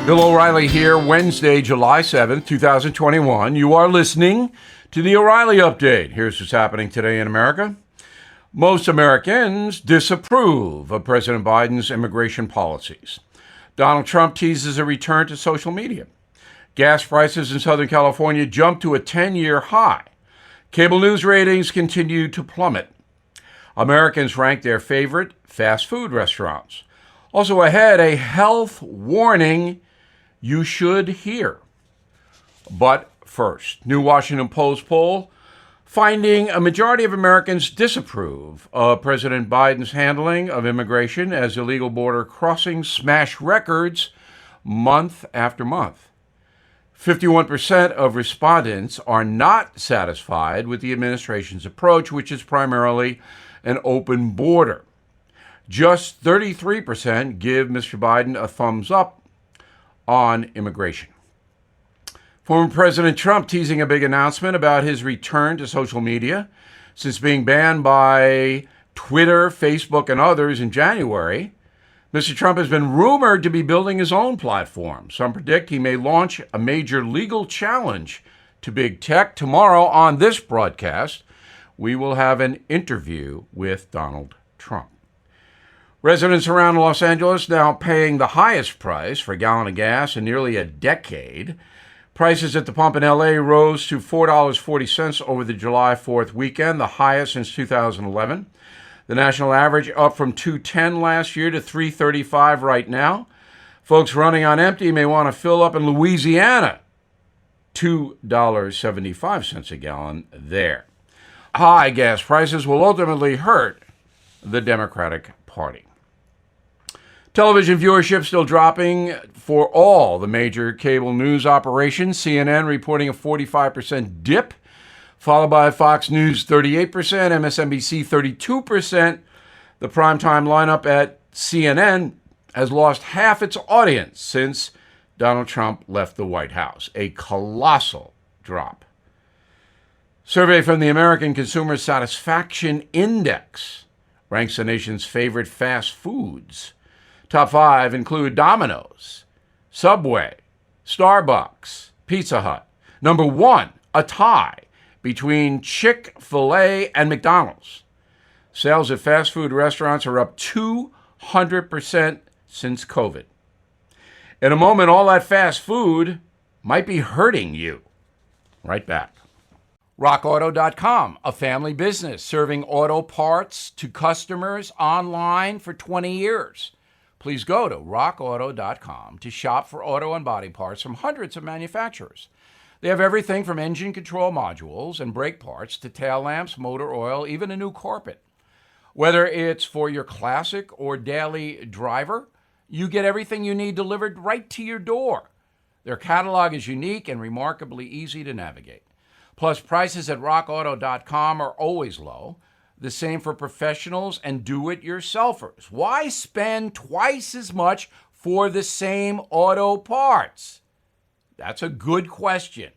Bill O'Reilly here, Wednesday, July 7th, 2021. You are listening to the O'Reilly Update. Here's what's happening today in America. Most Americans disapprove of President Biden's immigration policies. Donald Trump teases a return to social media. Gas prices in Southern California jump to a 10-year high. Cable news ratings continue to plummet. Americans rank their favorite fast food restaurants. Also ahead, a health warning you should hear. But first, new Washington Post poll finding a majority of Americans disapprove of President Biden's handling of immigration as illegal border crossings smash records month after month. 51% of respondents are not satisfied with the administration's approach, which is primarily an open border. Just 33% give Mr. Biden a thumbs up on immigration. Former President Trump teasing a big announcement about his return to social media. Since being banned by Twitter, Facebook, and others in January, Mr. Trump has been rumored to be building his own platform. Some predict he may launch a major legal challenge to big tech. Tomorrow on this broadcast, we will have an interview with Donald Trump. Residents around Los Angeles now paying the highest price for a gallon of gas in nearly a decade. Prices at the pump in L.A. rose to $4.40 over the July 4th weekend, the highest since 2011. The national average up from $2.10 last year to $3.35 right now. Folks running on empty may want to fill up in Louisiana. $2.75 a gallon there. High gas prices will ultimately hurt the Democratic Party. Television viewership still dropping for all the major cable news operations. CNN reporting a 45% dip, followed by Fox News 38%, MSNBC 32%. The primetime lineup at CNN has lost half its audience since Donald Trump left the White House. A colossal drop. Survey from the American Consumer Satisfaction Index ranks the nation's favorite fast foods. Top 5 include Domino's, Subway, Starbucks, Pizza Hut. Number 1, a tie between Chick-fil-A and McDonald's. Sales at fast food restaurants are up 200% since COVID. In a moment, all that fast food might be hurting you. Right back. RockAuto.com, a family business serving auto parts to customers online for 20 years. Please go to rockauto.com to shop for auto and body parts from hundreds of manufacturers. They have everything from engine control modules and brake parts to tail lamps, motor oil, even a new carpet. Whether it's for your classic or daily driver, you get everything you need delivered right to your door. Their catalog is unique and remarkably easy to navigate. Plus, prices at rockauto.com are always low. The same for professionals and do-it-yourselfers. Why spend twice as much for the same auto parts? That's a good question.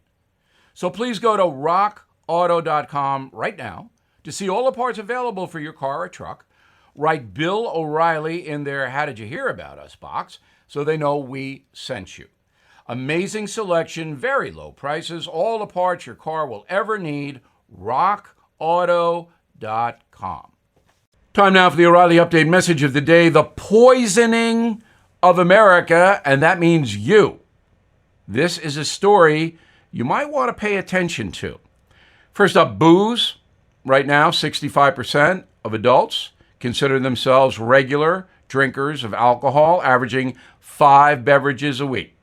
So please go to rockauto.com right now to see all the parts available for your car or truck. Write Bill O'Reilly in their How Did You Hear About Us box so they know we sent you. Amazing selection, very low prices, all the parts your car will ever need. rockauto.com. Time now for the O'Reilly Update message of the day. The poisoning of America, and that means you. This is a story you might want to pay attention to. First up, booze. Right now, 65% of adults consider themselves regular drinkers of alcohol, averaging 5 beverages a week.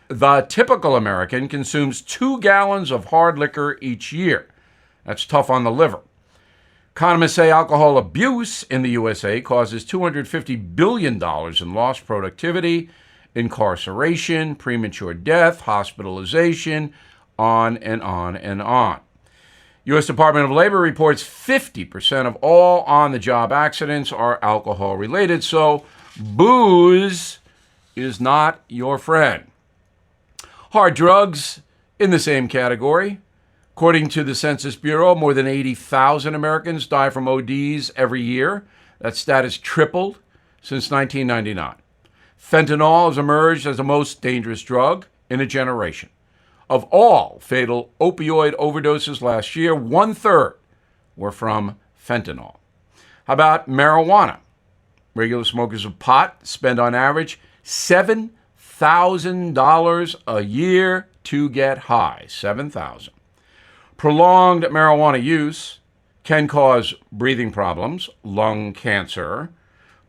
The typical American consumes 2 gallons of hard liquor each year. That's tough on the liver. Economists say alcohol abuse in the USA causes $250 billion in lost productivity, incarceration, premature death, hospitalization, on and on and on. U.S. Department of Labor reports 50% of all on-the-job accidents are alcohol-related, so booze is not your friend. Hard drugs in the same category. According to the Census Bureau, more than 80,000 Americans die from ODs every year. That stat has tripled since 1999. Fentanyl has emerged as the most dangerous drug in a generation. Of all fatal opioid overdoses last year, 1/3 were from fentanyl. How about marijuana? Regular smokers of pot spend on average $7,000 a year to get high. $7,000. Prolonged marijuana use can cause breathing problems, lung cancer,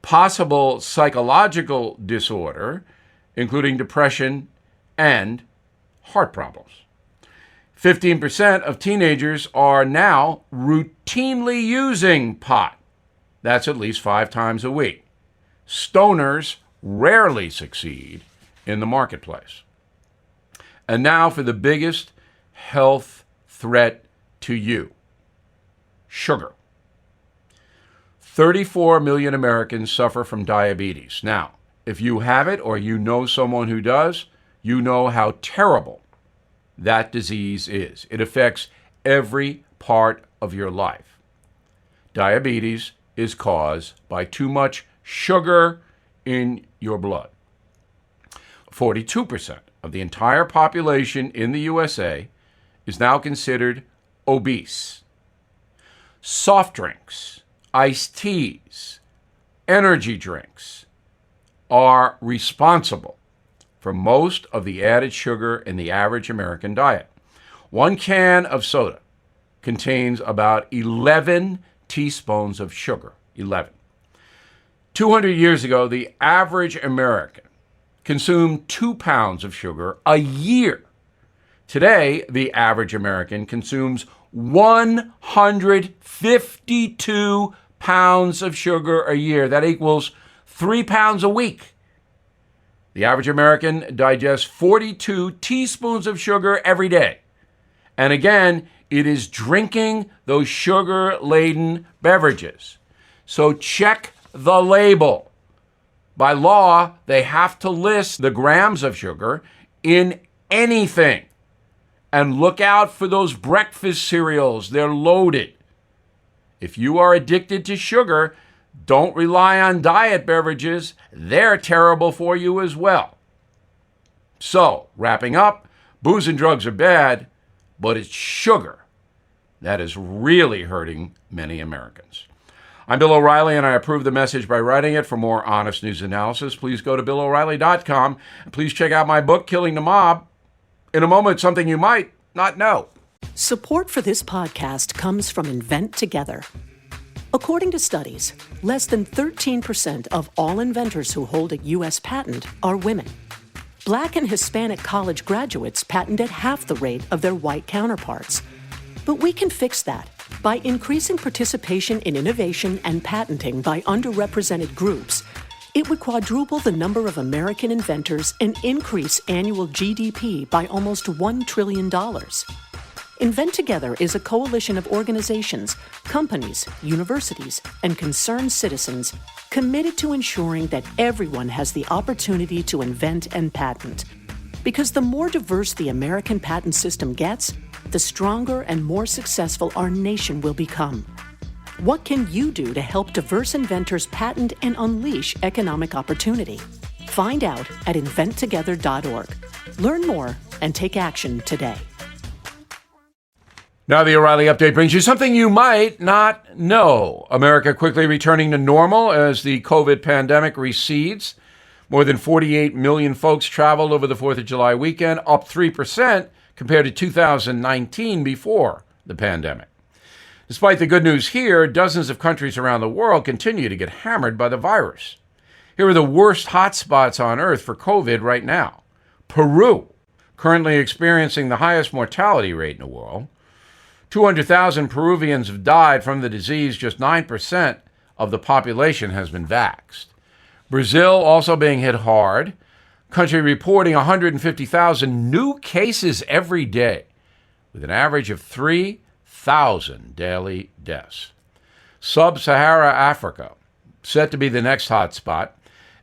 possible psychological disorder, including depression and heart problems. 15% of teenagers are now routinely using pot. That's at least 5 times a week. Stoners rarely succeed in the marketplace. And now for the biggest health threat to you: sugar. 34 million Americans suffer from diabetes. Now, if you have it or you know someone who does, you know how terrible that disease is. It affects every part of your life. Diabetes is caused by too much sugar in your blood. 42% of the entire population in the USA is now considered obese. Soft drinks, iced teas, energy drinks are responsible for most of the added sugar in the average American diet. 1 can of soda contains about 11 teaspoons of sugar. 11. 200 years ago, the average American consumed 2 pounds of sugar a year. Today, the average American consumes 152 pounds of sugar a year. That equals 3 pounds a week. The average American digests 42 teaspoons of sugar every day. And again, it is drinking those sugar-laden beverages. So check the label. By law, they have to list the grams of sugar in anything. And look out for those breakfast cereals. They're loaded. If you are addicted to sugar, don't rely on diet beverages. They're terrible for you as well. So, wrapping up, booze and drugs are bad, but it's sugar that is really hurting many Americans. I'm Bill O'Reilly, and I approve the message by writing it. For more honest news analysis, please go to BillO'Reilly.com. And please check out my book, Killing the Mob. In a moment, something you might not know. Support for this podcast comes from Invent Together. According to studies, less than 13% of all inventors who hold a U.S. patent are women. Black and Hispanic college graduates patent at half the rate of their white counterparts. But we can fix that by increasing participation in innovation and patenting by underrepresented groups. It would quadruple the number of American inventors and increase annual GDP by almost $1 trillion. Invent Together is a coalition of organizations, companies, universities, and concerned citizens committed to ensuring that everyone has the opportunity to invent and patent. Because the more diverse the American patent system gets, the stronger and more successful our nation will become. What can you do to help diverse inventors patent and unleash economic opportunity? Find out at inventtogether.org. Learn more and take action today. Now the O'Reilly Update brings you something you might not know. America quickly returning to normal as the COVID pandemic recedes. More than 48 million folks traveled over the 4th of July weekend, up 3% compared to 2019 before the pandemic. Despite the good news here, dozens of countries around the world continue to get hammered by the virus. Here are the worst hotspots on earth for COVID right now. Peru, currently experiencing the highest mortality rate in the world. 200,000 Peruvians have died from the disease. Just 9% of the population has been vaxxed. Brazil also being hit hard. Country reporting 150,000 new cases every day, with an average of 3,000 daily deaths. Sub-Sahara Africa, set to be the next hotspot.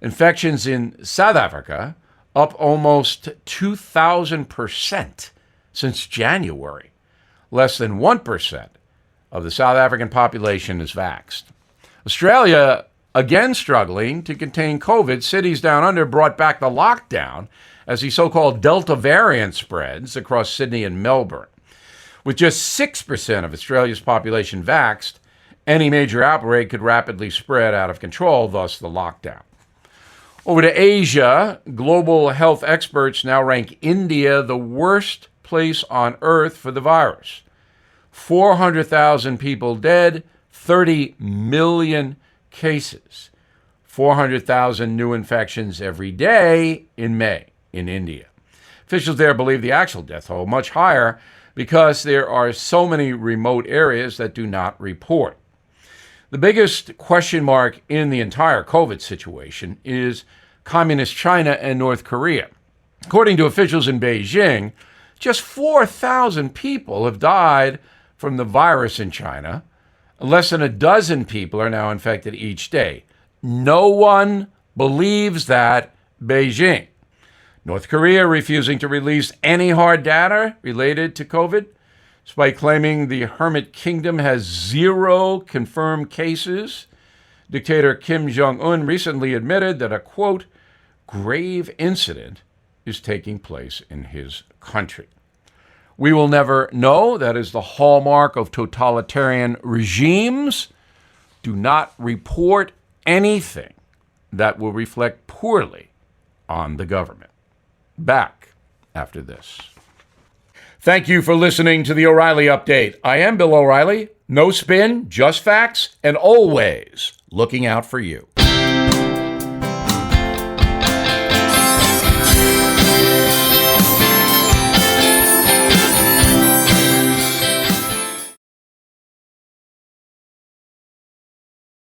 Infections in South Africa up almost 2,000% since January. Less than 1% of the South African population is vaxxed. Australia Again struggling to contain COVID, cities down under brought back the lockdown as the so-called Delta variant spreads across Sydney and Melbourne. With just 6% of Australia's population vaxxed, any major outbreak could rapidly spread out of control, thus the lockdown. Over to Asia, global health experts now rank India the worst place on earth for the virus. 400,000 people dead, 30 million cases, 400,000 new infections every day in May in India. Officials there believe the actual death toll much higher because there are so many remote areas that do not report. The biggest question mark in the entire COVID situation is Communist China and North Korea. According to officials in Beijing, just 4,000 people have died from the virus in China. Less than a dozen people are now infected each day. No one believes that Beijing. North Korea refusing to release any hard data related to COVID, despite claiming the Hermit Kingdom has 0 confirmed cases. Dictator Kim Jong-un recently admitted that a, quote, grave incident is taking place in his country. We will never know. That is the hallmark of totalitarian regimes. Do not report anything that will reflect poorly on the government. Back after this. Thank you for listening to the O'Reilly Update. I am Bill O'Reilly. No spin, just facts, and always looking out for you.